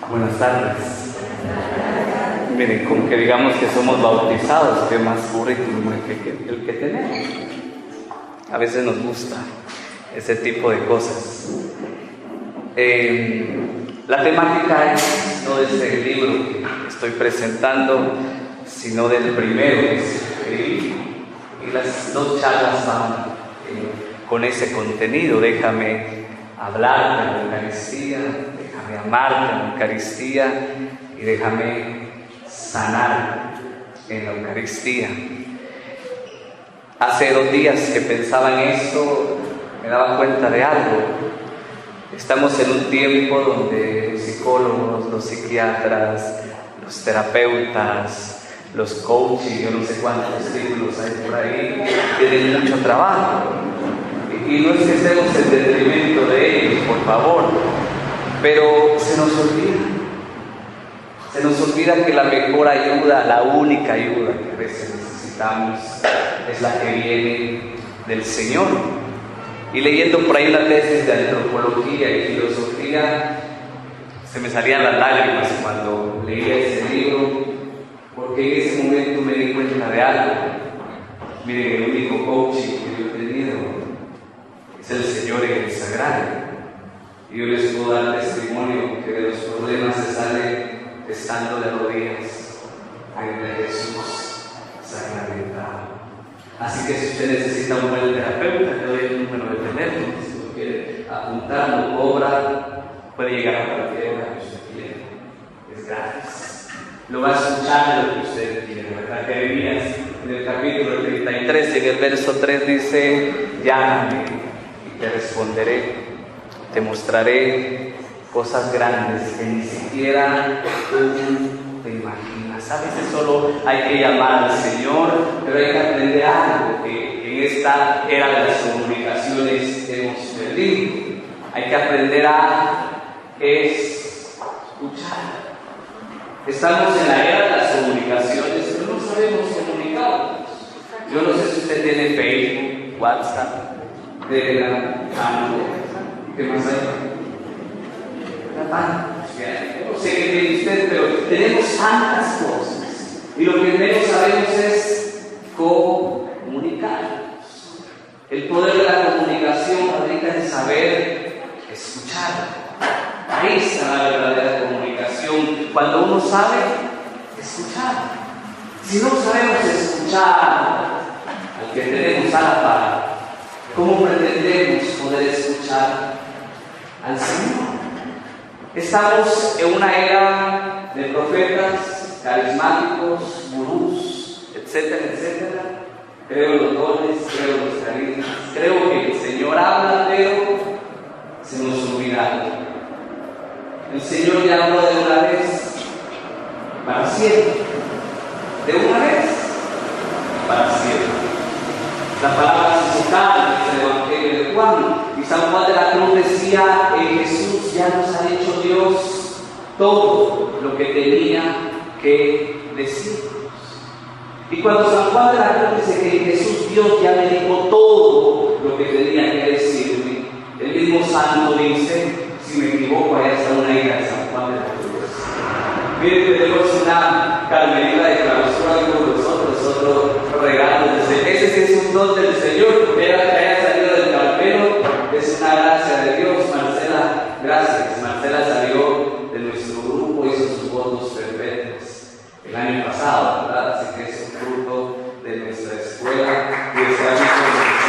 Buenas tardes. Miren, con que digamos que somos bautizados, qué más currículum el que tenemos. A veces nos gusta ese tipo de cosas. La temática es no de este libro que estoy presentando, sino del primero que escribí. Y las dos charlas van con ese contenido. Déjame hablar de la Eucaristía, déjame amar de la Eucaristía y déjame sanar en la Eucaristía. Hace 2 días que pensaba en esto, me daba cuenta de algo. Estamos en un tiempo donde los psicólogos, los psiquiatras, los terapeutas, los coaches, yo no sé cuántos títulos hay por ahí, tienen mucho trabajo. Y no es que estemos en detrimento de ellos, por favor, pero se nos olvida que la mejor ayuda, la única ayuda que a veces necesitamos es la que viene del Señor. Y leyendo por ahí una tesis de antropología y filosofía, se me salían las lágrimas cuando leía ese libro, porque en ese momento me di cuenta de algo. Miren, el único coaching que yo he tenido es el Señor en el sagrario. Y yo les puedo dar testimonio que de los problemas se sale estando de rodillas ante Jesús sacramentado. Así que si usted necesita un buen terapeuta, le doy el número de teléfono. Si lo quiere apuntar, no cobra, puede llegar a cualquier hora que usted quiera. Es gratis. Lo va a escuchar de lo que usted quiere, ¿verdad? Jeremías, en el capítulo 33, en el verso 3 dice: llámame y te responderé, te mostraré cosas grandes que ni siquiera tú te imaginas. A veces solo hay que llamar al Señor, pero hay que aprender algo que en esta era de las comunicaciones hemos perdido. Hay que aprender a escuchar. Estamos en la era de las comunicaciones, pero no sabemos comunicarnos. Yo no sé si usted tiene Facebook, WhatsApp, Telegram, ¿qué más hay? No sé qué tiene usted, pero tenemos tantas cosas. Y lo que menos sabemos es comunicarnos. El poder de la comunicación radica en saber escuchar. Ahí está la verdadera comunicación. Cuando uno sabe escuchar. Si no sabemos escuchar al que tenemos a la par, ¿cómo pretendemos poder escuchar al Señor? Estamos en una era de profetas, carismáticos, gurús, etcétera, etcétera. Creo en los dones, creo en los carismas, creo que el Señor habla, pero se nos olvida. El Señor ya habló de una vez para siempre. De una vez para siempre. La palabra suscitada en el Evangelio de Juan. Y San Juan de la Cruz decía: en Jesús ya nos ha dicho Dios todo lo que tenía que decirnos. Y cuando San Juan de la Cruz dice que en Jesús Dios ya me dijo todo lo que tenía que decirme, el mismo santo dice, si me equivoco, allá está una hija de San Juan de la Cruz. Miren, tenemos una carmelita de clausura con nosotros, otro regalo. Ese sí es un don del Señor, que haya salido del Carmelo, es una gracia de Dios. Marcela, gracias. Marcela salió de nuestro grupo, hizo sus votos perpetuos el año pasado, ¿verdad? Así que es un fruto de nuestra escuela y está aquí con nosotros.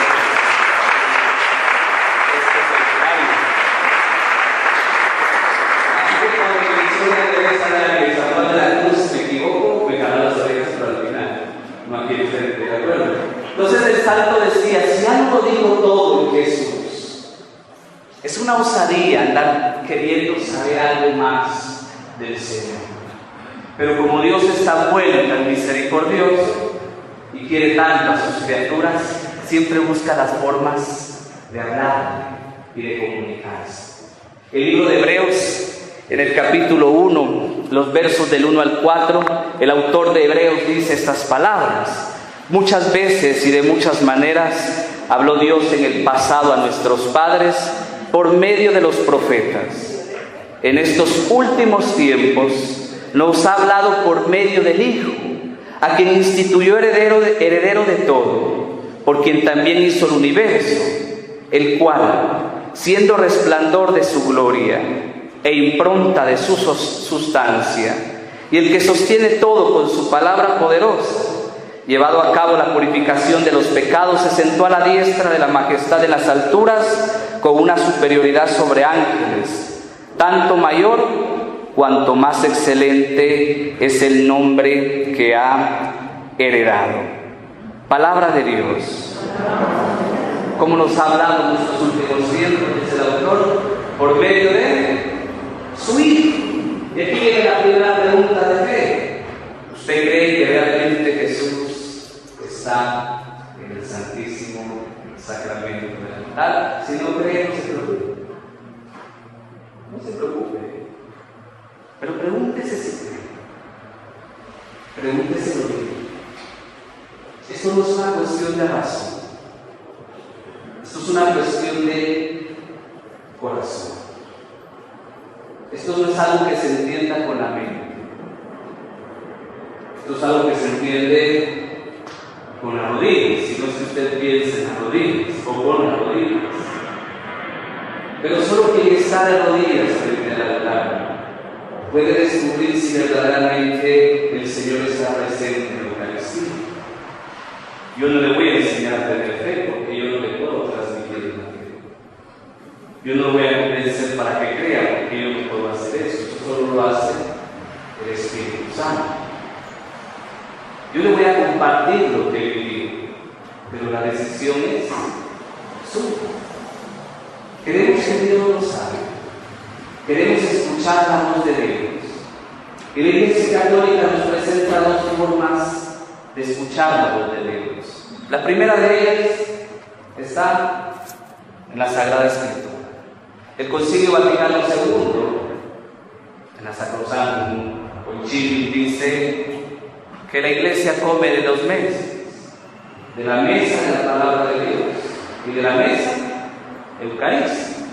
Así que cuando me menciona Teresa de San Juan de la Cruz, me equivoco, me jalan las orejas, pero al final no aquí frente, ¿de acuerdo? Entonces el santo decía: si algo digo todo en Jesús, es una osadía andar queriendo saber algo más del Señor. Pero como Dios es tan bueno y tan misericordioso y quiere tanto a sus criaturas, siempre busca las formas de hablar y de comunicarse. El libro de Hebreos, en el capítulo 1, los versos del 1 al 4, el autor de Hebreos dice estas palabras: muchas veces y de muchas maneras habló Dios en el pasado a nuestros padres por medio de los profetas. en estos últimos tiempos nos ha hablado por medio del Hijo, a quien instituyó heredero de todo, por quien también hizo el universo, el cual, siendo resplandor de su gloria e impronta de su sustancia, y el que sostiene todo con su palabra poderosa, llevado a cabo la purificación de los pecados, se sentó a la diestra de la majestad de las alturas con una superioridad sobre ángeles, tanto mayor cuanto más excelente es el nombre que ha heredado. Palabra de Dios. Como nos ha hablado en estos últimos tiempos, dice el autor, por medio de su Hijo. Y aquí viene la primera pregunta de fe. ¿Usted cree que realmente Jesús está en el Santísimo Sacramento del altar? Si no cree, no se preocupe. No se preocupe. Pero pregúntese si cree. Pregúntese lo que. Esto no es una cuestión de razón. Esto es una cuestión de corazón. Esto no es algo que se entienda con la mente. Esto es algo que se entiende con las rodillas, si no es que usted piensa en las rodillas o con las rodillas. Pero solo quien está de rodillas frente al altar puede descubrir si verdaderamente el Señor está presente en la Eucaristía. Yo no le voy a enseñar a tener fe porque yo no le puedo transmitir la fe. Yo no lo voy a convencer para que crea porque yo no puedo hacer eso. Eso solo lo hace el Espíritu Santo. Yo le voy a compartir lo que he vivido, pero la decisión es suya. Queremos que Dios lo sabe. Queremos escuchar la voz de Dios. Y la Iglesia Católica nos presenta dos formas de escuchar la voz de Dios. La primera de ellas está en la Sagrada Escritura. El Concilio Vaticano II, en la Sacrosantum Concilium, dice que la Iglesia come de dos mesas, de la mesa de la palabra de Dios y de la mesa eucarística.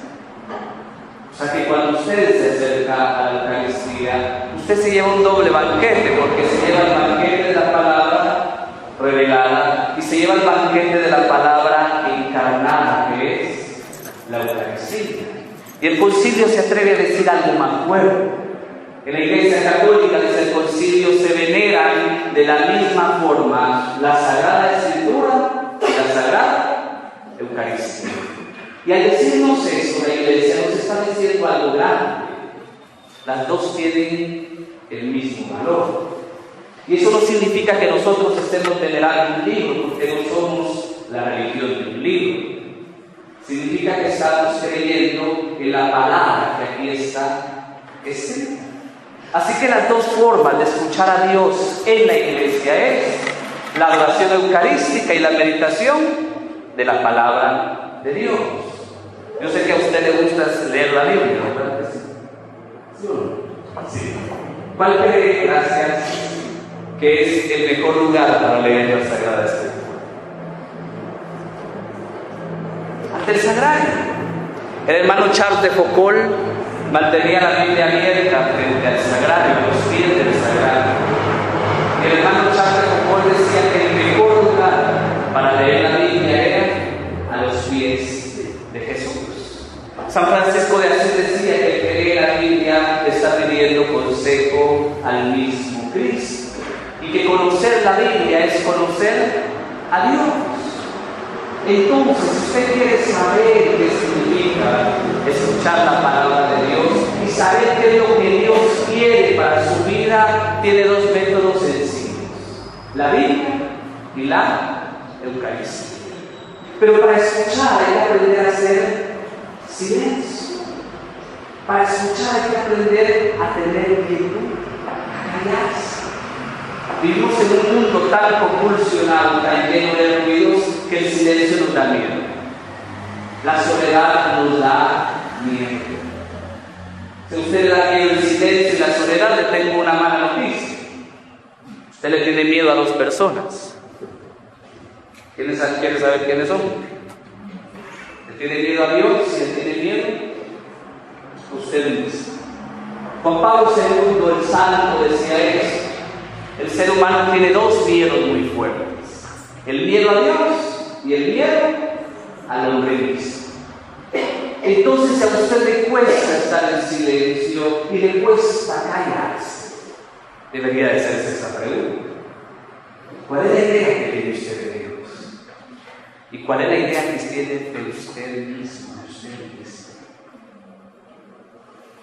O sea que cuando usted se acerca a la Eucaristía, usted se lleva un doble banquete, porque se lleva el banquete de la palabra revelada y se lleva el banquete de la palabra encarnada, que es la Eucaristía. Y el concilio se atreve a decir algo más fuerte. En la Iglesia Católica, desde el concilio, se veneran de la misma forma la Sagrada Escritura y la Sagrada Eucaristía. Y al decirnos eso, la Iglesia nos está diciendo algo grande. Las dos tienen el mismo valor. Y eso no significa que nosotros estemos venerando un libro, porque no somos la religión de un libro. Significa que estamos creyendo en la palabra que aquí está escrita. Así que las dos formas de escuchar a Dios en la Iglesia es la adoración eucarística y la meditación de la palabra de Dios. Yo sé que a usted le gusta leer la Biblia, ¿verdad que sí? ¿Sí o no? Sí. ¿Cuál cree, gracias, que es el mejor lugar para leer la Sagrada Escritura? Ante el Sagrario. El hermano Charles de Foucault mantenía la Biblia abierta frente al Sagrario, a los pies del Sagrario. El hermano Charles de Foucault decía que el mejor lugar para leer la Biblia era a los pies de Jesús. San Francisco de Asís decía que el que lee la Biblia está pidiendo consejo al mismo Cristo, y que conocer la Biblia es conocer a Dios. Entonces, si usted quiere saber qué significa escuchar la palabra de Dios y saber qué es lo que Dios quiere para su vida, tiene dos métodos sencillos: la Biblia y la Eucaristía. Pero para escuchar hay que aprender a hacer silencio. Para escuchar hay que aprender a tener quietud, a callarse. Vivimos en un mundo tan convulsionado, tan lleno de ruidos, que el silencio nos da miedo. La soledad nos da miedo. Si a usted le da miedo el silencio y la soledad, le tengo una mala noticia. Usted le tiene miedo a dos personas. ¿Quiere saber quiénes son? ¿Le tiene miedo a Dios? Si le tiene miedo, usted mismo. Juan Pablo II, el santo, decía eso. El ser humano tiene dos miedos muy fuertes: el miedo a Dios y el miedo al hombre mismo. Entonces a usted le cuesta estar en silencio y le cuesta callarse. Debería de hacerse esa pregunta: ¿cuál es la idea que tiene usted de Dios? ¿Y cuál es la idea que tiene de usted mismo, de usted mismo?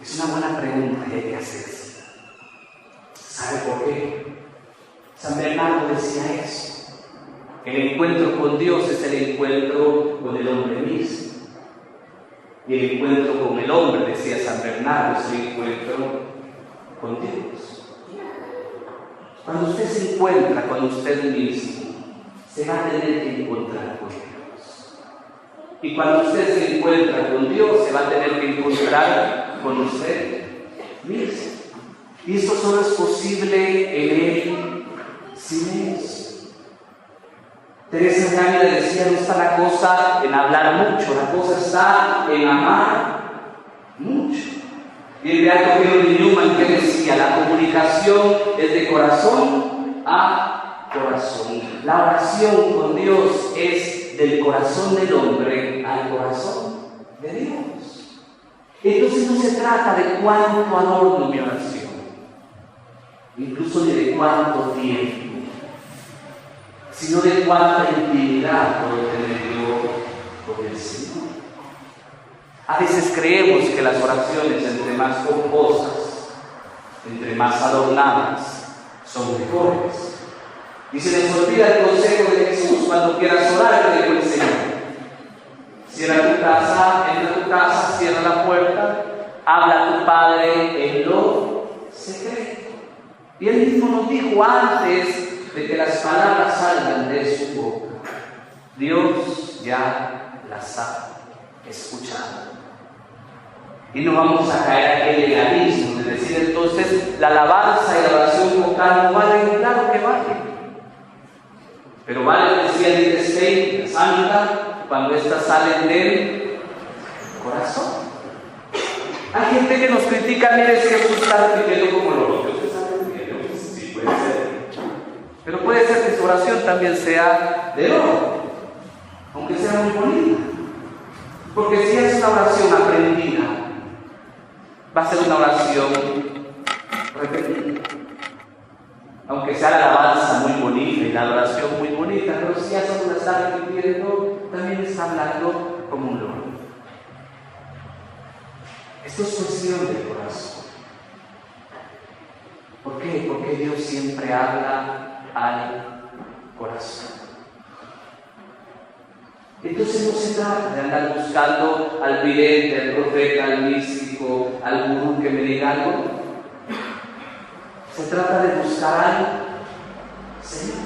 Es una buena pregunta y hay que hacerse. ¿Sabe por qué? San Bernardo decía eso. El encuentro con Dios es el encuentro con el hombre mismo. Y el encuentro con el hombre, decía San Bernardo, es el encuentro con Dios. Cuando usted se encuentra con usted mismo, se va a tener que encontrar con Dios. Y cuando usted se encuentra con Dios, se va a tener que encontrar con usted mismo. Y esto solo es posible en el silencio. Teresa de Ávila decía: no está la cosa en hablar mucho, la cosa está en amar mucho. Y el beato Pedro de Newman, que decía: la comunicación es de corazón a corazón. La oración con Dios es del corazón del hombre al corazón de Dios. Entonces no se trata de cuánto adorno mi oración, incluso ni de cuánto tiempo, sino de cuánta intimidad puedo tener yo con el Señor. A veces creemos que las oraciones, entre más pomposas, entre más adornadas, son mejores. Y se les olvida el consejo de Jesús: cuando quieras orar, te dijo el Señor, cierra tu casa, entra a tu casa, cierra la puerta, habla a tu Padre en lo secreto. Y Él mismo nos dijo antes de que las palabras salgan de su boca: Dios ya las ha escuchado. Y no vamos a caer en aquel legalismo de decir entonces la alabanza y la oración vocal no valen. Claro que valen. Pero vale, decía Edith Stein, la santa, cuando éstas salen del corazón. Hay gente que nos critica: mire, es que Jesús está repitiendo como loro. Sí, puede ser. Pero puede ser que su oración también sea de oro, aunque sea muy bonita. Porque si es una oración aprendida, va a ser una oración repetida. Aunque sea la alabanza muy bonita y la adoración muy bonita, pero si ya solo la está repitiendo, también está hablando como un loro. Esto es cuestión del corazón. ¿Por qué? Porque Dios siempre habla al corazón. Entonces no se trata de andar buscando al vidente, al profeta, al místico, al gurú que me diga algo. Se trata de buscar al Señor.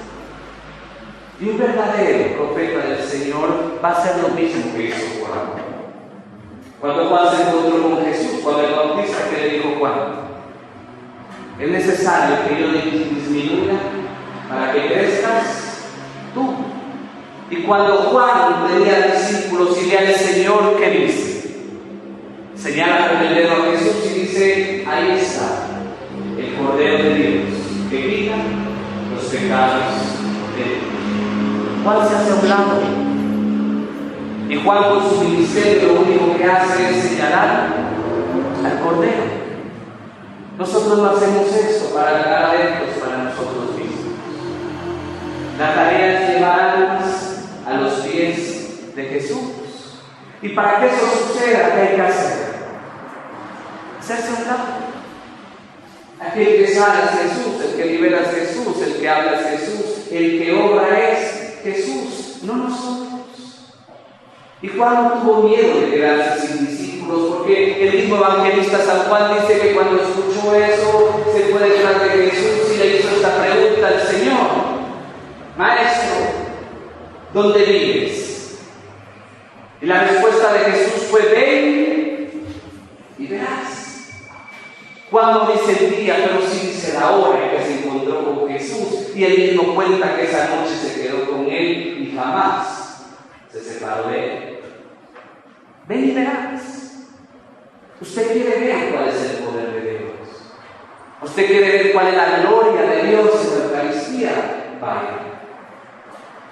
Y un verdadero profeta del Señor va a hacer lo mismo que hizo Juan. Cuando Juan se encontró con Jesús, cuando el Bautista, que le dijo Juan: es necesario que yo disminuya para que crezcas tú. Y cuando Juan tenía discípulos y ve al Señor, ¿qué dice? Señala con el dedo a Jesús y dice: ahí está el Cordero de Dios que quita los pecados de Dios. Juan se hace a un lado. Y Juan, con su ministerio, lo único que hace es señalar al Cordero. Nosotros no hacemos eso para ganar adeptos para nosotros mismos. La tarea es llevar almas a los pies de Jesús. Y para que eso suceda, ¿qué hay que hacer? Hacerse a un lado. Aquel que sana es Jesús, el que libera es Jesús, el que habla es Jesús, el que obra es Jesús, no nosotros. Y Juan no tuvo miedo de quedarse sin discípulos, porque el mismo evangelista San Juan dice que cuando escuchó eso se fue detrás de Jesús y le hizo esta pregunta al Señor: Maestro, ¿dónde vives? Y la respuesta de Jesús fue: ven y verás. Juan no dice el día, pero sí dice la hora en que se encontró con Jesús, y él mismo cuenta que esa noche se quedó con él y jamás se separó de él. Ven y verás. Usted quiere ver cuál es el poder de Dios. Usted quiere ver cuál es la gloria de Dios en la Eucaristía, vaya.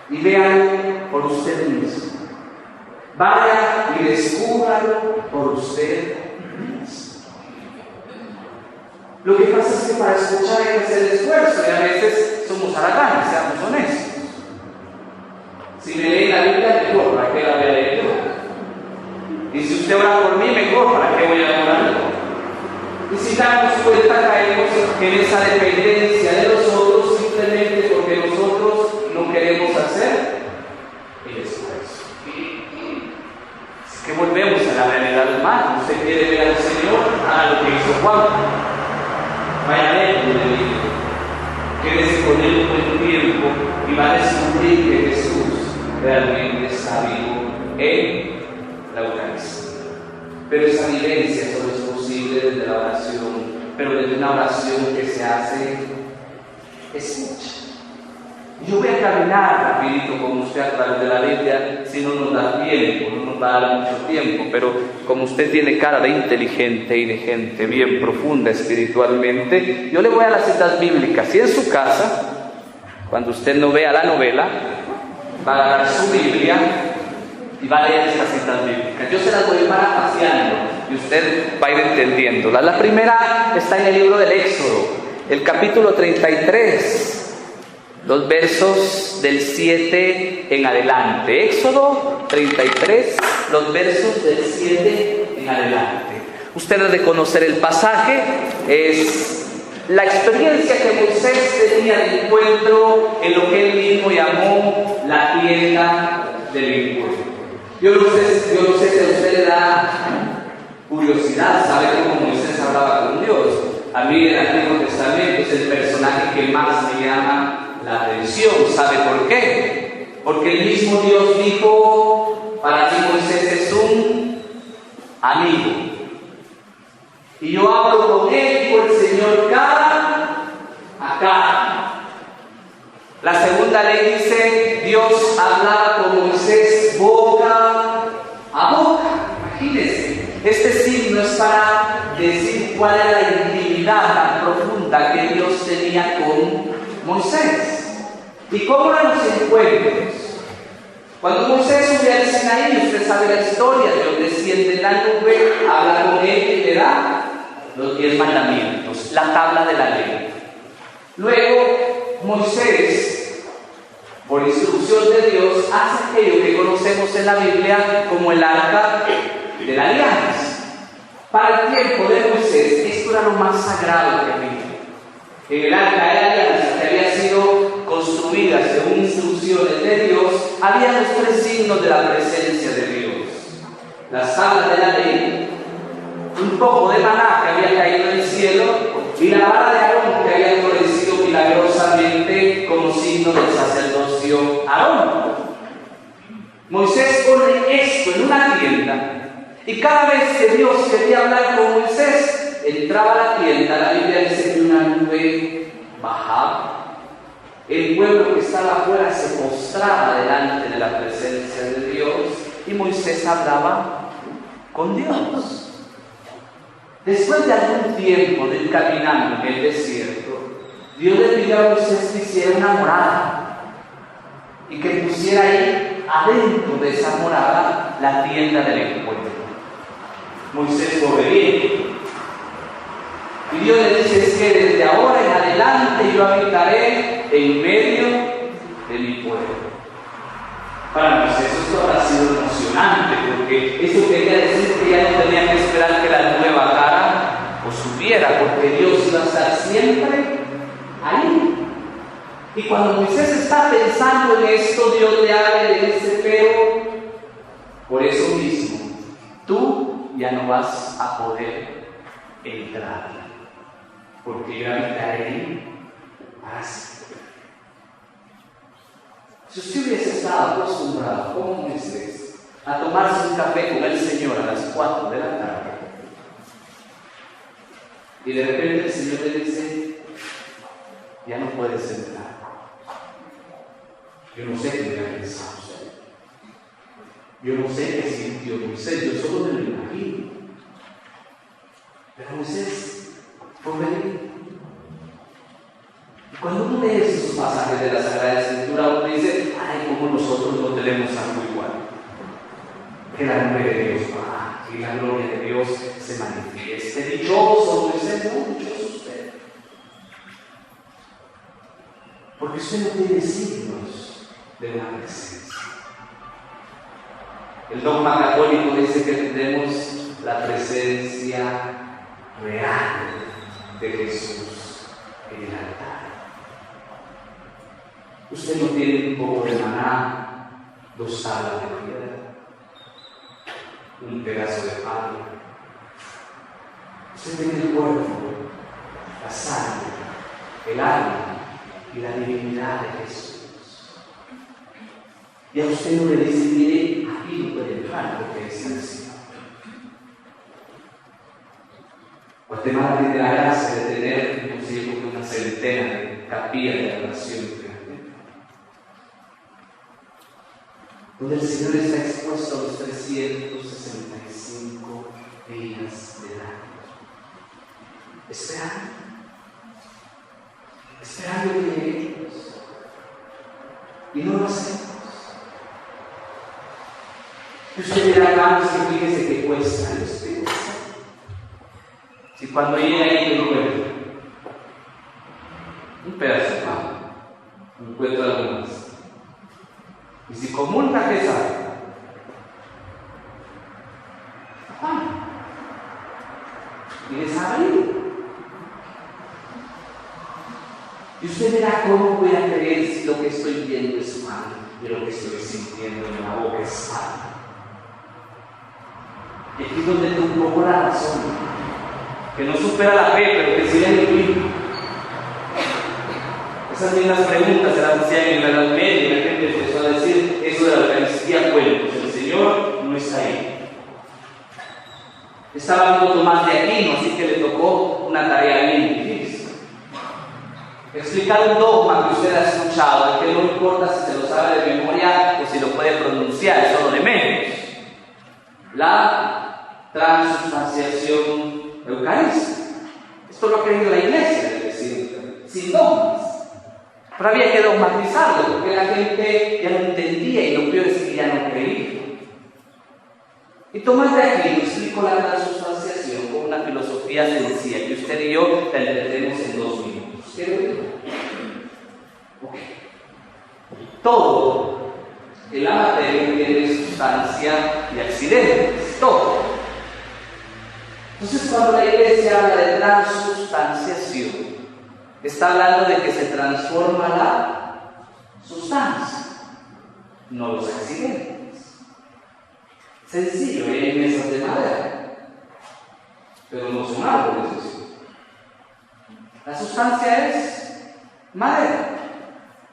Y véalo por usted mismo. Vaya y descúbralo por usted mismo. Lo que pasa es que para escuchar hay que hacer el esfuerzo y a veces somos haraganes, seamos honestos. Si me lee la Biblia, mejor, ¿para qué la voy a leer yo? Y si usted ora por mí, mejor, ¿para qué voy a orar yo? Y si damos cuenta, caemos en esa dependencia de los otros simplemente porque nosotros no queremos hacer el esfuerzo. Es que volvemos a la realidad humana. Usted quiere ver al Señor, haga lo que hizo Juan. Vaya dentro de él. Quédese con él un buen tiempo y va a descubrir que Jesús realmente está vivo en la Eucaristía. Pero esa vivencia solo es posible desde la oración, pero desde una oración que se hace escucha. Yo voy a caminar rapidito con usted a través de la Biblia, si no nos da tiempo, no nos va a dar mucho tiempo, pero como usted tiene cara de inteligente y de gente bien profunda espiritualmente, yo le voy a las citas bíblicas. Y en su casa, cuando usted no vea la novela, va a agarrar su Biblia y va a leer estas citas bíblicas. Yo se las voy a ir parafaseando y usted va a ir entendiéndolas. La primera está en el libro del Éxodo, el capítulo 33. Los versos del 7 en adelante. Éxodo 33, los versos del 7 en adelante. Ustedes de conocer el pasaje, es la experiencia que Moisés tenía de encuentro en lo que él mismo llamó la tienda del encuentro. Yo no sé si a usted le da curiosidad, sabe cómo Moisés hablaba con Dios. A mí en el Antiguo Testamento es el personaje que más me llama la atención. ¿Sabe por qué? Porque el mismo Dios dijo, para ti Moisés es un amigo. Y yo hablo con él, dijo el Señor, cara a cara. La segunda ley dice, Dios hablaba con Moisés boca a boca. Imagínense, este signo es para decir cuál era la intimidad tan profunda que Dios tenía con Moisés. ¿Y cómo eran los encuentros? Cuando Moisés sube al Sinaí, usted sabe la historia, Dios desciende en la nube, habla con él y le da los 10 mandamientos, la tabla de la ley. Luego, Moisés, por instrucción de Dios, hace aquello que conocemos en la Biblia como el arca de la alianza. Para el tiempo de Moisés, esto era lo más sagrado que había. En el arca de la alianza, que había sido construida según instrucciones de Dios, había los 3 signos de la presencia de Dios: las tablas de la ley, un poco de maná que había caído del cielo y la vara de Aarón que había florecido milagrosamente como signo del sacerdocio Aarón. Moisés pone esto en una tienda y cada vez que Dios quería hablar con Moisés, entraba a la tienda. La Biblia dice que una nube bajaba. El pueblo que estaba afuera se postraba delante de la presencia de Dios y Moisés hablaba con Dios. Después de algún tiempo de ir caminando en el desierto, Dios le pidió a Moisés que hiciera una morada y que pusiera ahí adentro de esa morada la tienda del encuentro. Moisés fue obediente. Y Dios le dice: es que desde ahora en adelante yo habitaré en medio de mi pueblo. Para Moisés esto habrá sido emocionante, porque eso quería decir que ya no tenía que esperar que la nube bajara o subiera, porque Dios iba a estar siempre ahí. Y cuando Moisés está pensando en esto, Dios le habla y le dice: pero por eso mismo tú ya no vas a poder entrar, porque yo habitaré para siempre. Si usted hubiese estado acostumbrado, como Moisés, a tomarse un café con el Señor a las 4 de la tarde, y de repente el Señor le dice: ya no puedes entrar. Yo no sé qué hubiera pensado usted. Yo no sé qué sintió Moisés, yo solo me lo imagino. Pero Moisés fue obediente. uno lee esos pasajes de la Sagrada Escritura, uno dice, ay, como nosotros no tenemos algo igual. Que la nube de Dios va, que la gloria de Dios se manifieste. Dichoso Moisés, no, dichoso usted. Porque usted no tiene signos de una presencia. El dogma católico dice que tenemos la presencia real de Jesús en el altar. Usted no tiene un poco de maná, 2 tablas de piedra, un pedazo de pan. Usted tiene el cuerpo, la sangre, el alma y la divinidad de Jesús. Y a usted no le dice, mire, aquí no puede entrar porque es el Señor. Guatemala tiene la gracia de tener, inclusive, una centena de capillas de adoración, donde el Señor está expuesto a los 365 días del año, esperando que lleguemos, y no lo hacemos. Y usted dirá, vamos, que fíjese que cuesta el Espíritu Santo. Si cuando llega ahí me encuentro un pedazo de pan, me encuentro algo más. Y si comulga, ¿qué sabe? Pan. Y desabrido. Y usted verá cómo voy a creer si lo que estoy viendo es pan y lo que estoy sintiendo en la boca es pan. Y aquí es donde te un poco la razón, que no supera la fe, pero que sí la ilumina. Esas mismas preguntas se las hacían en la Edad Media y la gente empezó a decir eso de la Eucaristía, bueno, pues el Señor no está ahí. Estaba viendo Tomás de Aquino, así que le tocó una tarea bien difícil. Explicar un dogma que usted ha escuchado, que no importa si se lo sabe de memoria o si lo puede pronunciar, eso no de menos. La transubstanciación eucarística. Esto lo ha querido la Iglesia, sin dogmas. Pero había que dogmatizarlo, porque la gente ya no entendía y lo peor es que ya no creía. Y Tomás de Aquino explicó la transubstanciación con una filosofía sencilla que usted y yo la entendemos en 2 minutos. ¿Quiere oírlo? Ok. Todo en la materia tiene sustancia y accidentes, todo. Entonces, cuando la Iglesia habla de transubstanciación, está hablando de que se transforma la sustancia, no los accidentes. Sencillo, hay mesas de madera, pero no son árboles. La sustancia es madera.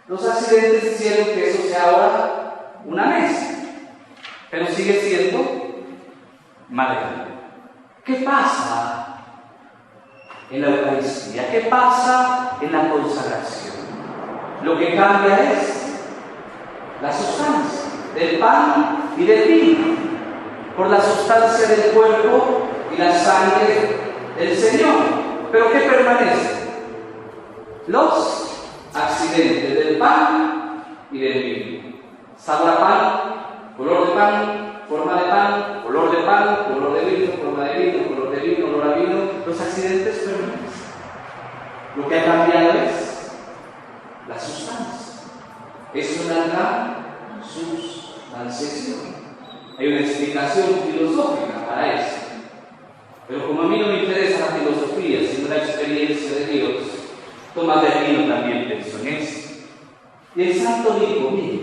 Los accidentes hicieron que eso sea ahora una mesa, pero sigue siendo madera. ¿Qué pasa en la Eucaristía? ¿Qué pasa en la consagración? Lo que cambia es la sustancia del pan y del vino, por la sustancia del cuerpo y la sangre del Señor. ¿Pero qué permanece? Los accidentes del pan y del vino. Sabor a pan, color de pan, forma de pan, color de pan, color de vino, forma de vino, color de vino, olor a vino. Los accidentes permanecen. Lo que ha cambiado es la sustancia. Es una gran sustanciación. Hay una explicación filosófica para eso. Pero como a mí no me interesa la filosofía, sino la experiencia de Dios, Tomás de Aquino también pensó en eso. Y el santo dijo, mire,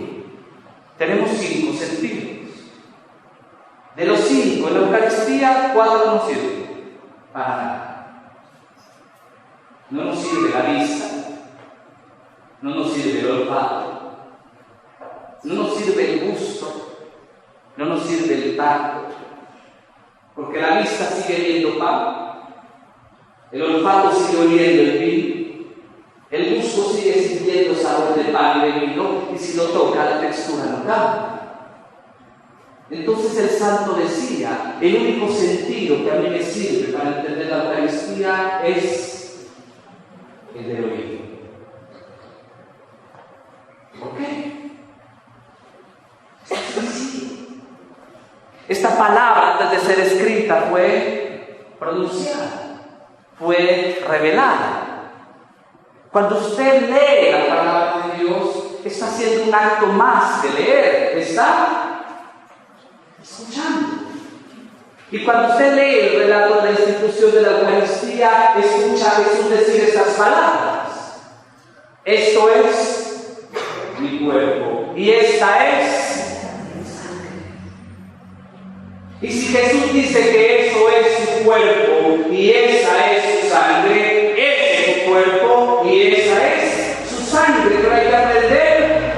tenemos 5 sentidos. De los 5, en la Eucaristía, 4 nos sirven para nada. No nos sirve la vista, no nos sirve el olfato, no nos sirve el gusto, no nos sirve el tacto, porque la vista sigue viendo pan, el olfato sigue oliendo el vino, el gusto sigue sintiendo sabor de pan y de vino, y si lo toca la textura no cambia. Entonces el santo decía, el único sentido que a mí me sirve para entender la Eucaristía es el del oído. qué? Esta palabra, antes de ser escrita, fue pronunciada, fue revelada. Cuando usted lee la palabra de Dios, está haciendo un acto más que leer, está escuchando. Y cuando usted lee el relato de la institución de la Eucaristía, escucha a Jesús decir estas palabras: esto es mi cuerpo y esta es mi sangre. Y si Jesús dice que eso es su cuerpo y esa es su sangre, ese es su cuerpo y esa es su sangre. Pero hay que aprender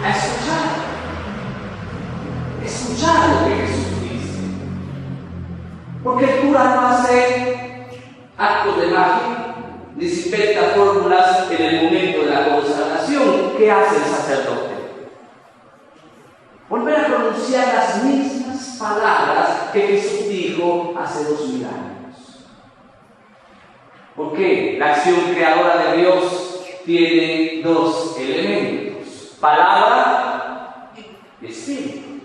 a escuchar lo que Jesús dice. Porque el cura no hace actos de magia, ni se inventa fórmulas en el momento de la consagración. ¿Qué hace el sacerdote? Volver a pronunciar las mismas palabras que Jesús dijo hace 2000 años. ¿Por qué? La acción creadora de Dios tiene dos elementos: palabra y espíritu.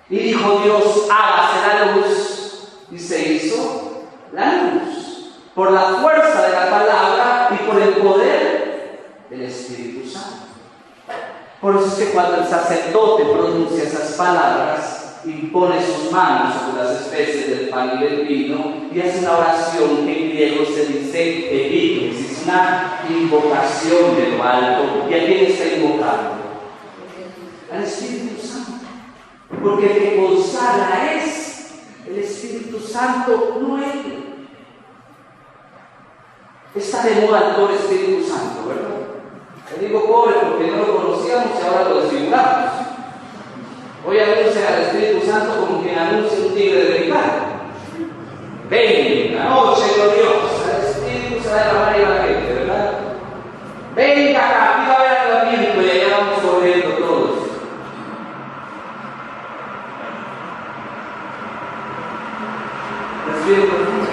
Y dijo Dios: hágase la luz, y se hizo la luz, por la fuerza de la palabra y por el poder del Espíritu Santo. Por eso es que cuando el sacerdote pronuncia esas palabras, impone sus manos sobre las especies del pan y del vino y hace una oración que en griego se dice epíclesis, es una invocación de lo alto. ¿Y a quién está invocando? Al Espíritu Santo. Porque el que consagra es el Espíritu Santo, no él. Está de moda el pobre Espíritu Santo, ¿verdad? Le digo pobre porque no lo conocíamos y ahora lo desfiguramos. Hoy anuncia al Espíritu Santo como quien anuncia un tigre de Ricardo. Venga, noche gloriosa, el Espíritu se va a derramar en la gente, ¿verdad? Venga acá, pida ver avivamiento y allá vamos corriendo todos. Respire profundo.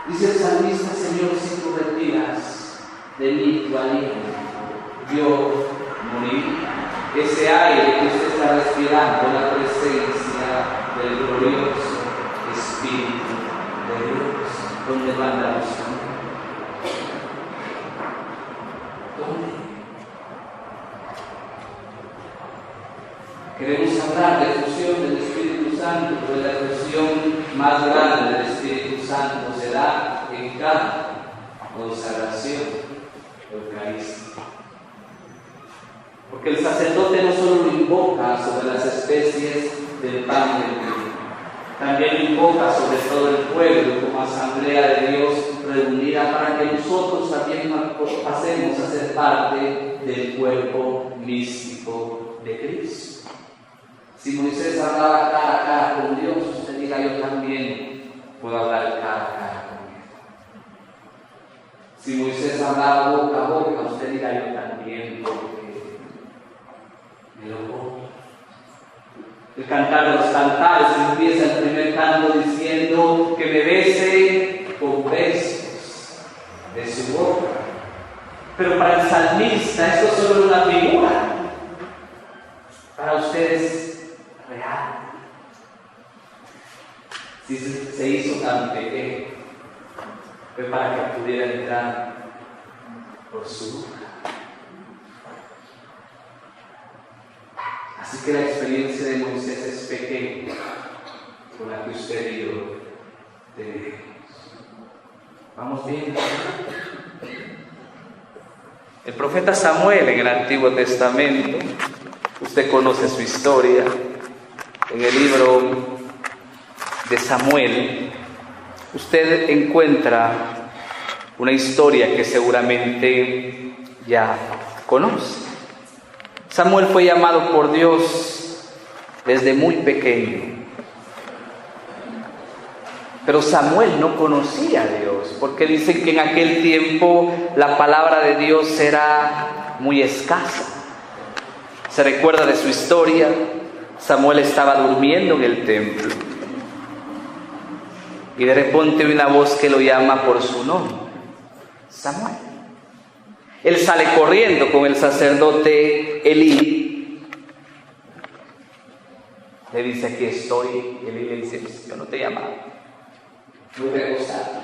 Dice el salmista: Señor, si tú retiras de mí tu aliento, yo moriría. Ese aire que usted está respirando, la presencia del glorioso Espíritu de Dios. ¿Dónde mandamos? ¿Dónde? Queremos hablar de fusión del Espíritu Santo, pero la fusión más grande del Espíritu Santo se da en cada consagración eucarística. Porque el sacerdote no solo lo invoca sobre las especies del pan y del vino, también lo invoca sobre todo el pueblo como asamblea de Dios reunida para que nosotros también pasemos a ser parte del cuerpo místico de Cristo. Si Moisés hablaba cara a cara con Dios, usted diga: yo también puedo hablar cara a cara con Él. Si Moisés hablaba boca a boca, usted diga: yo también, porque me lo pongo. El cantar de los cantares empieza el primer canto diciendo: que me bese con besos de su boca. Pero para el salmista esto es solo una figura. Para ustedes real. Si se hizo tan pequeño, fue para que pudiera entrar por su boca. Así que la experiencia de Moisés es pequeña con la que usted y yo tenemos. Vamos bien. El profeta Samuel en el Antiguo Testamento, usted conoce su historia. En el libro de Samuel, usted encuentra una historia que seguramente ya conoce. Samuel fue llamado por Dios desde muy pequeño. Pero Samuel no conocía a Dios, porque dicen que en aquel tiempo la palabra de Dios era muy escasa. Se recuerda de su historia. Samuel estaba durmiendo en el templo. Y de repente hay una voz que lo llama por su nombre, Samuel. Él sale corriendo con el sacerdote Elí. Le dice, aquí estoy. Y Elí le dice, yo no te llamaba. Muy recostado.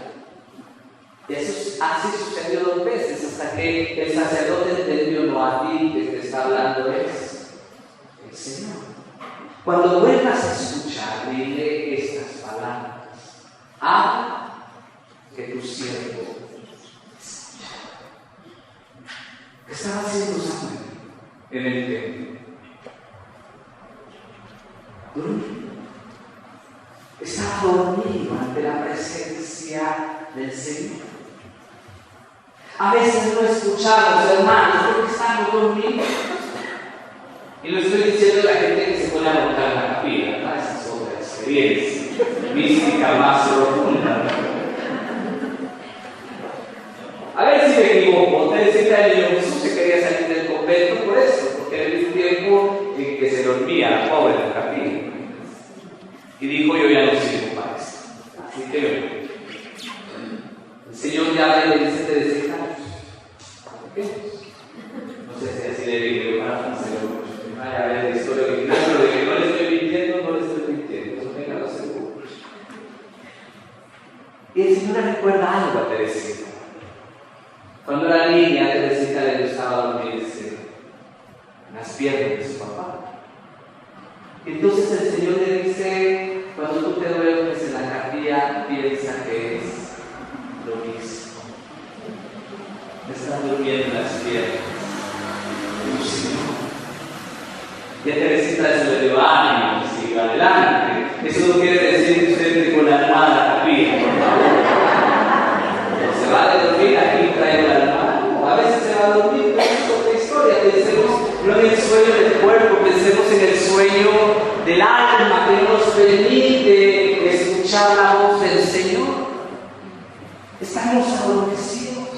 Y eso así sucedió 2 veces, hasta que el sacerdote entendió, no, a ti que te está hablando es el Señor. Cuando vuelvas a escuchar, dile estas palabras. Que tu siervo escucha. ¿Qué estaba haciendo Samuel en el templo? Estaba dormido ante la presencia del Señor. A veces no escuchamos, hermanos, porque estamos dormidos. Y lo estoy diciendo a la gente que se pone a montar en la capilla, ¿no? Esa es otra experiencia mística más profunda. A ver si me equivoco. Ustedes decían que el niño Jesús se quería salir del convento por eso, porque era el tiempo en que se dormía la pobre en la capilla. Y dijo, yo ya no sirvo para esto. Así que el Señor ya le dice, te desejas. ¿Por qué? No sé si así le digo para hacerlo. Vaya a ver la historia original, pero de que no le estoy mintiendo, no le estoy mintiendo. Eso téngalo seguro. Y el Señor le recuerda algo a Teresita. Cuando era niña, Teresita le gustaba dormirse en las piernas de su papá. Entonces el Señor le dice, cuando tú te duermes en la capilla, piensa que es lo mismo. Estás durmiendo en las piernas de tu Señor. Y a Teresita eso le dio ánimo, siga adelante. Eso no quiere decir que usted esté con la almohada en la capilla, por favor. Cuando se va a dormir, aquí traigo la almohada. O a veces se va a dormir, pero es otra historia. Pensemos no en el sueño del cuerpo, pensemos en el sueño del alma que nos permite escuchar la voz del Señor. Estamos adormecidos.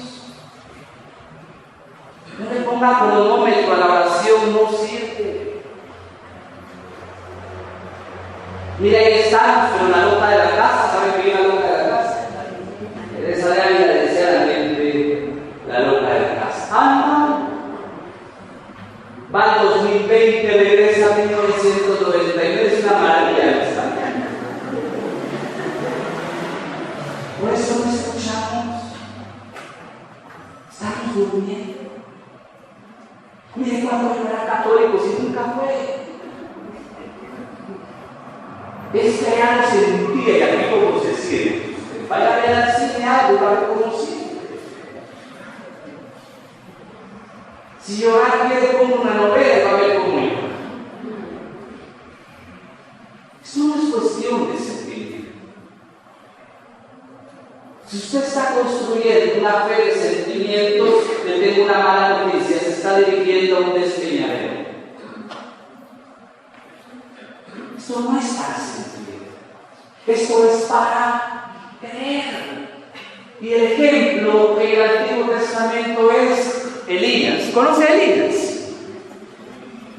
No le ponga cronómetro a la oración, no sirve. Mira, ahí estamos, pero la loca de la casa, ¿sabe qué es la loca de la casa? Esa de ahí le decía a la gente, la loca de la casa. Va el 2020, regresa a 1999, es una maravilla esta. Por eso no escuchamos, estamos durmiendo. Mire cuando yo era católico, si nunca fue. Este año sentía, y aquí como se siente. Vaya a ver al cine algo para ver cómo siente. Si llorar quiere como una novela, va a ver cómo llora. Eso no es cuestión de sentimiento. Si usted está construyendo una fe de sentimientos, le tengo una mala noticia, se está dirigiendo a un despeñadero. Esto no es para sentir, esto es para creer. Y el ejemplo en el Antiguo Testamento es Elías. ¿Conoce a Elías?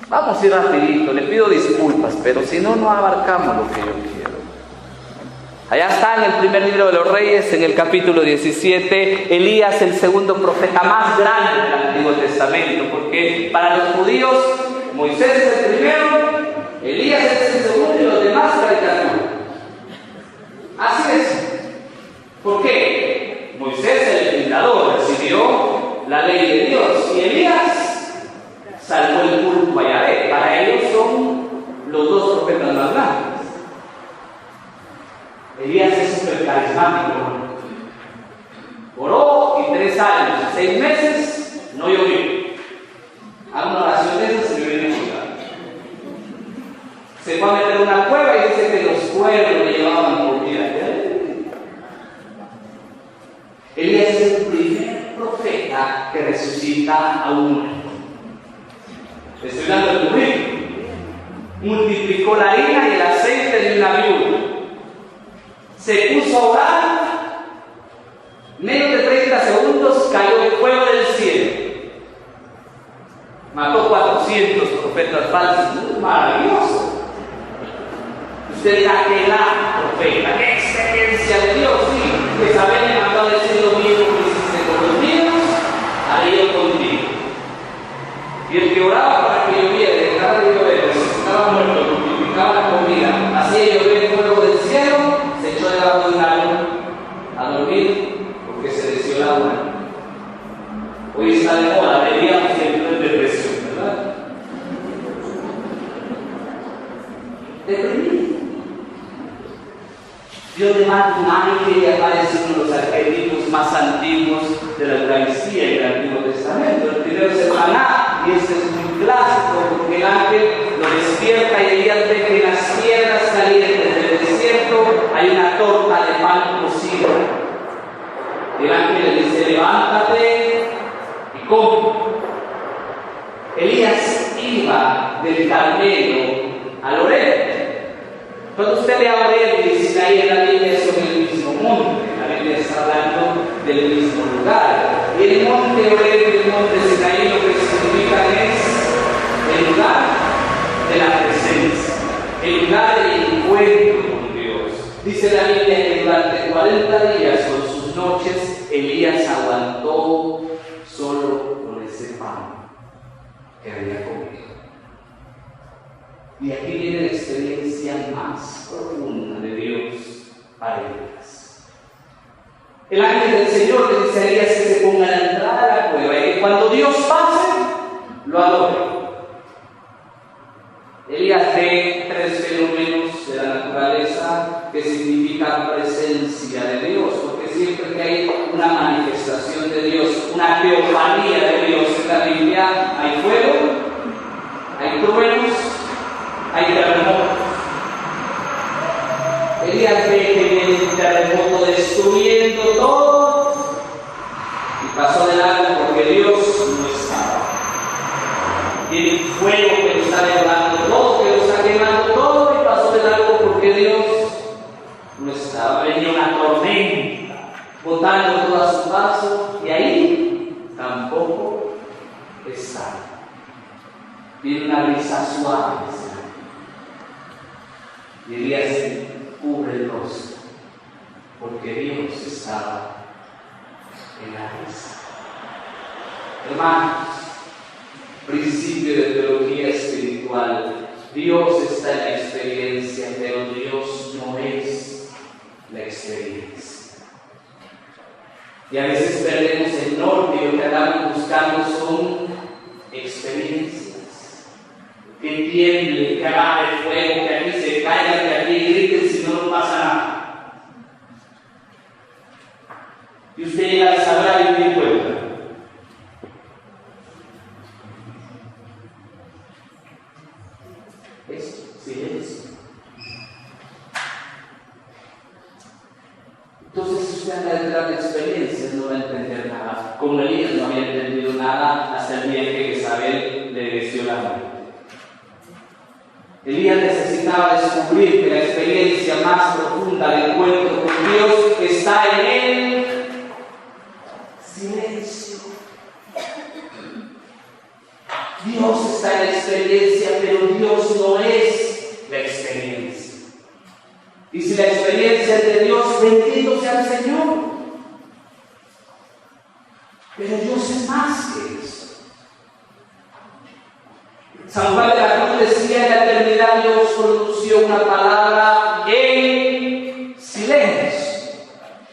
Vamos a ir rapidito, le pido disculpas, pero si no, no abarcamos lo que yo quiero. Allá está en el primer libro de los Reyes, en el capítulo 17, Elías, el segundo profeta más grande del Antiguo Testamento, porque para los judíos Moisés es el primero, Elías es el segundo y los demás caricatura. Así es. ¿Por qué? Moisés, el fundador, recibió la ley de Dios y Elías salvó el culto a Yahvé. Para ellos son los 2 profetas más grandes. Elías es súper carismático. Oró y 3 años, 6 meses, no llovió. Hago una oración de esas y me viene a ayudar. Se fue a meter en una cueva y dice que los cuervos le llevaban comida. Elías es el primer profeta que resucita a un muerto. Le estoy dando el currículum. Multiplicó la harina y el aceite de una viuda. Se puso a orar. Menos de 30 segundos cayó el fuego del cielo. Mató 400 profetas falsos. Maravilloso. Usted dirá que la profeta, qué experiencia de Hoy está de moda, deberíamos entrar en depresión, ¿verdad? Deprimido. Dios levanta un ángel y aparece uno de los arquetipos más antiguos de la Eucaristía en el Antiguo Testamento. El primero es el maná, y este es muy clásico porque el ángel lo despierta y Elías ve que en las piedras calientes del desierto hay una torta de pan cocido. El ángel le dice: levántate y come. Elías iba del Carmelo al Horeb. Cuando usted lea Horeb y Sinaí en la Biblia, es sobre el mismo monte. La Biblia está hablando del mismo lugar. Y el monte Horeb y el monte Sinaí lo que significan es el lugar de la presencia, el lugar del encuentro con Dios. Dice la Biblia que durante 40 días con sus noches Elías aguantó solo con ese pan que había comido. Y aquí viene la experiencia más profunda de Dios para Elías. El ángel del Señor le dice a Elías que se ponga a la entrada de la cueva y que cuando Dios pase, lo adore. Elías ve 3 fenómenos de la naturaleza que significan presencia de Dios, porque siempre que hay una manifestación de Dios, una teofanía de Dios en la Biblia, hay fuego, hay truenos, hay terremotos. Elías ve que viene un terremoto destruyendo todo y pasó de largo porque Dios no estaba. Viene un fuego que lo está devorando todo, que lo está quemando todo y pasó de largo porque Dios no estaba. Venía una tormenta botando todo a su paso y ahí tampoco estaba. Viene una brisa suave. Y Elías se cubre el rostro, porque Dios estaba en la mesa. Hermanos, principio de teología espiritual, Dios está en la experiencia, pero Dios no es la experiencia. Y a veces perdemos el norte y lo que andamos buscando son experiencias. Que tiemble, que haga el fuego, que aquí se caiga, que aquí griten, si no, no pasa nada. Y usted llega al sagrario y encuentra. Eso, silencio. Entonces, si usted anda detrás de experiencias, no va a entender nada. Como Elías no había entendido nada hasta el día en que Jezabel le deseó la muerte. Elías necesitaba descubrir que la experiencia más profunda de encuentro con Dios está en el silencio. Dios está en la experiencia, pero Dios no es la experiencia. Y si la experiencia es de Dios, bendito sea el Señor. Pero Dios es más que eso. San Juan de la Cruz decía: en la eternidad Dios pronunció una palabra en silencio.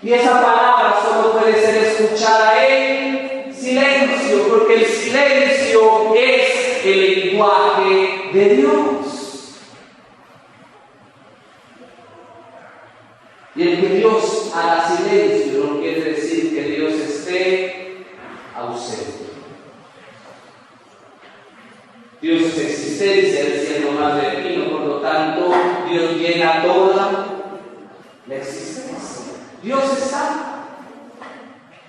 Y esa palabra solo puede ser escuchada en silencio, porque el silencio es el lenguaje de Dios. Y el que Dios haga silencio no quiere decir que Dios esté ausente. Dios es existencia, decía Tomás de Aquino, por lo tanto, Dios llena toda la existencia. Dios está.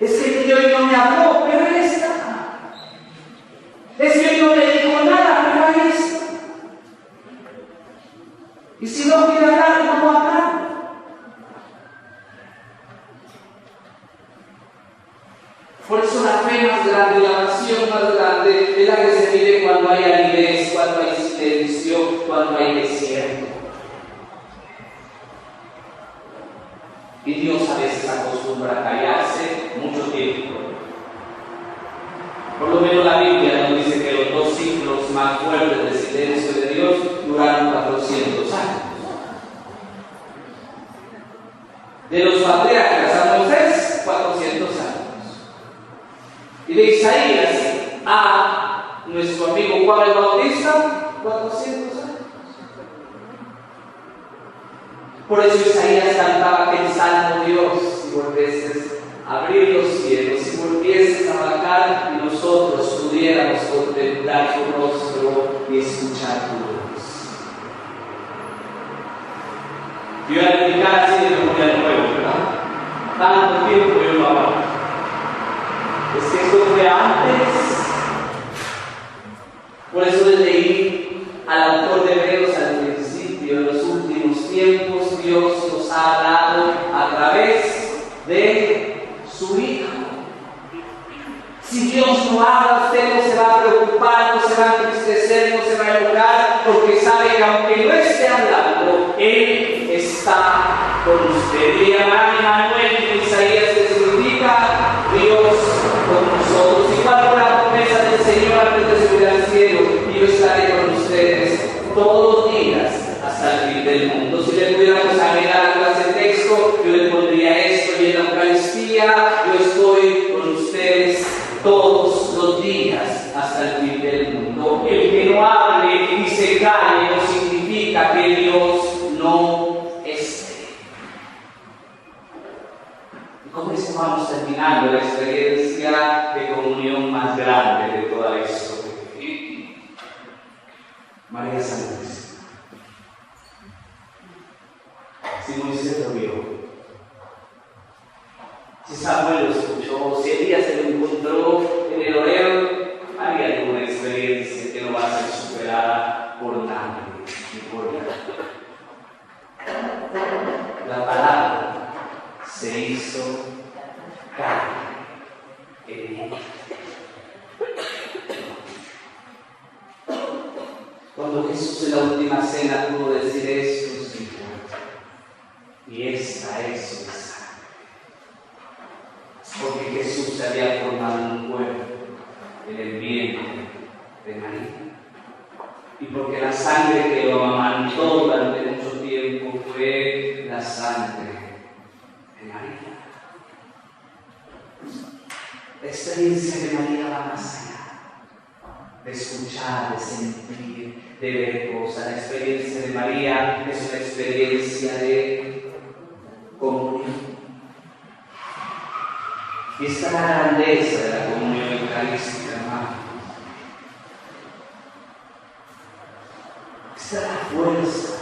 Es que hoy no me habló, pero Él está. Es que hoy no me dijo nada, pero ahí está. Y si no quiere hablar, no va a hablar. Por eso la fe más grande, la oración más grande es la que se vive cuando hay aridez, cuando hay silencio, cuando hay desierto. Y Dios a veces acostumbra a callarse mucho tiempo. Por lo menos la Biblia nos dice que los 2 ciclos más fuertes de silencio de Dios duraron 400 años. De los patriarcas a Moisés, 400 años. Y Y de Isaías a nuestro amigo Juan el Bautista, 400 años. Por eso Isaías cantaba aquel salmo: Dios, si volvieses a abrir los cielos, si volvieses a bajar y nosotros pudiéramos contemplar tu rostro y escuchar tu voz. Yo voy a explicar así de memoria de nuevo, ¿verdad? Tanto tiempo yo lo hago. Es que esto fue antes. Por eso les leí al autor de Hebreos al principio: en los últimos tiempos Dios nos ha hablado a través de su Hijo. Si Dios no habla, usted no se va a preocupar, no se va a entristecer, no se va a enojar, porque sabe que aunque no esté hablando, Él está con usted. Y llamarán Emmanuel en Isaías, que significa Dios con nosotros. Igual con la promesa del Señor antes de subir al cielo: y yo estaré con ustedes todos los días hasta el fin del mundo. Si le pudiéramos agregar algo a ese texto, yo le pondría esto: y en la Eucaristía yo estoy con ustedes todos los días hasta el fin del mundo. El que no hable y se calle no significa que Dios no esté. Y con esto vamos terminando la experiencia de comunión más grande de toda la historia. María Santísima. Si Moisés lo vio, si Samuel lo escuchó, si Elías se lo encontró en el Horeb, hay alguna experiencia que no va a ser superada por nadie ni por nada. La palabra se hizo carne en ella. Cuando Jesús en la última cena pudo decir: esto es mi cuerpo y esta es mi sangre, porque Jesús se había formado un cuerpo en el vientre de María, y porque la sangre que lo amamantó durante mucho tiempo fue la sangre de María. La experiencia de María va más allá de escuchar, de sentir, de ver cosas. La experiencia de María es una experiencia de comunión. Y esta es la grandeza de la comunión eucarística, hermano. Esta es la fuerza,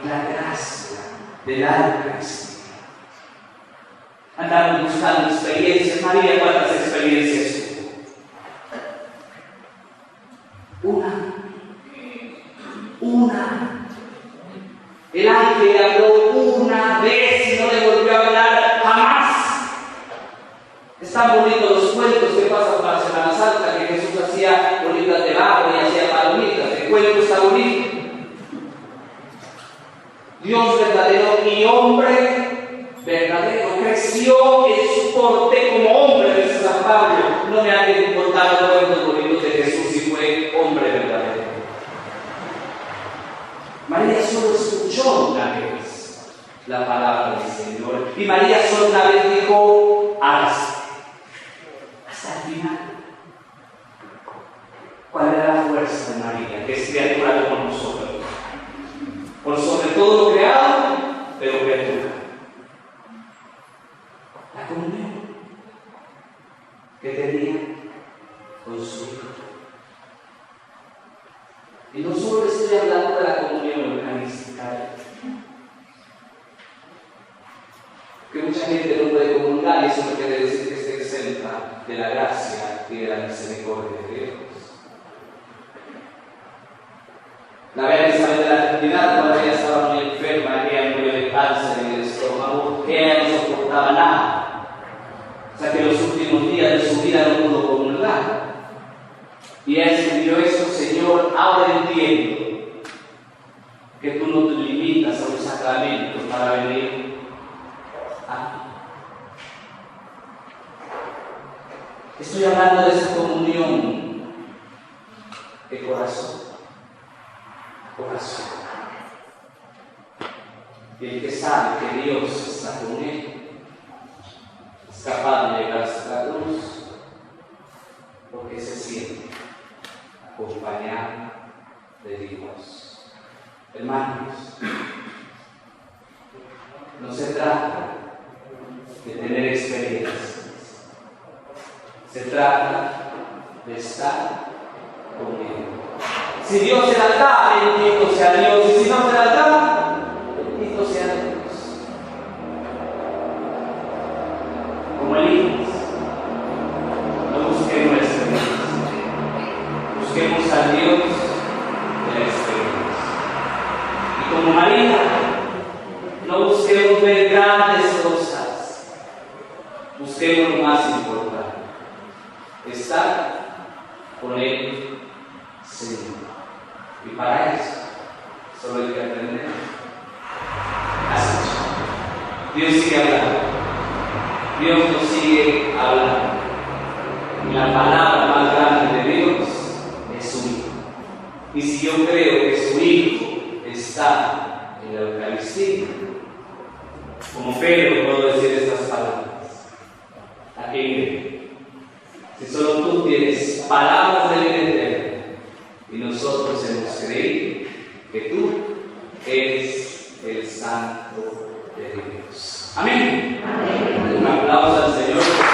la gracia de la Eucaristía. Andamos buscando experiencias. María, ¿cuántas experiencias tuvo? Una. El ángel le habló una vez y no le volvió a hablar jamás. Están bonitos los cuentos que pasan por la Semana Santa, que Jesús hacía bolitas de barro y hacía palomitas. El cuento está bonito. Dios verdadero y hombre verdadero creció en su porte como hombre de San Pablo. No me han de contar los cuentos bonitos de Jesús si fue hombre verdadero. María solo escuchó una vez la palabra del Señor, y María solo una vez dijo: hágase. Hasta el final. ¿Cuál era la fuerza de María? Que es criatura como nosotros, por sobre todo lo creado, pero criatura. La comunión que tenía con su Hijo. Y no solo estoy hablando de la comunión eucarística, que mucha gente no puede comulgar, y eso no quiere decir que esté exenta de la gracia y de la misericordia de Dios. La Beata Isabel de la Trinidad, cuando ella estaba muy enferma, ella murió de cáncer en el estómago, ella no soportaba nada. O sea que en los últimos días de su vida no pudo comulgar. Y ella escribió esto: Señor, ahora entiendo que tú no te limitas a un sacramento para venir a mí. Estoy hablando de esa comunión de corazón a corazón. Y el que sabe que Dios está con él es capaz de llegar hasta la cruz Hermanos, no se trata de tener experiencias, se trata de estar con Él. Si Dios se las da, bendito sea Dios, y si no se las da, bendito sea Dios. Como Elías, no busquemos la experiencia, busquemos a Dios de la experiencia. Y como María, no busquemos ver grandes cosas, busquemos lo más importante, estar con Él, Señor. Y para eso, solo hay que aprender a escuchar. Dios sigue hablando, Dios nos sigue hablando. Y la palabra más grande de Dios es su Hijo. Y si yo creo que su Hijo está en la Eucaristía, como Pedro puedo decir estas palabras: ¿a quién creo? Si solo tú tienes palabras de vida eterna y nosotros hemos creído que tú eres el Santo de Dios. Amén. Amén. Un aplauso al Señor, por favor.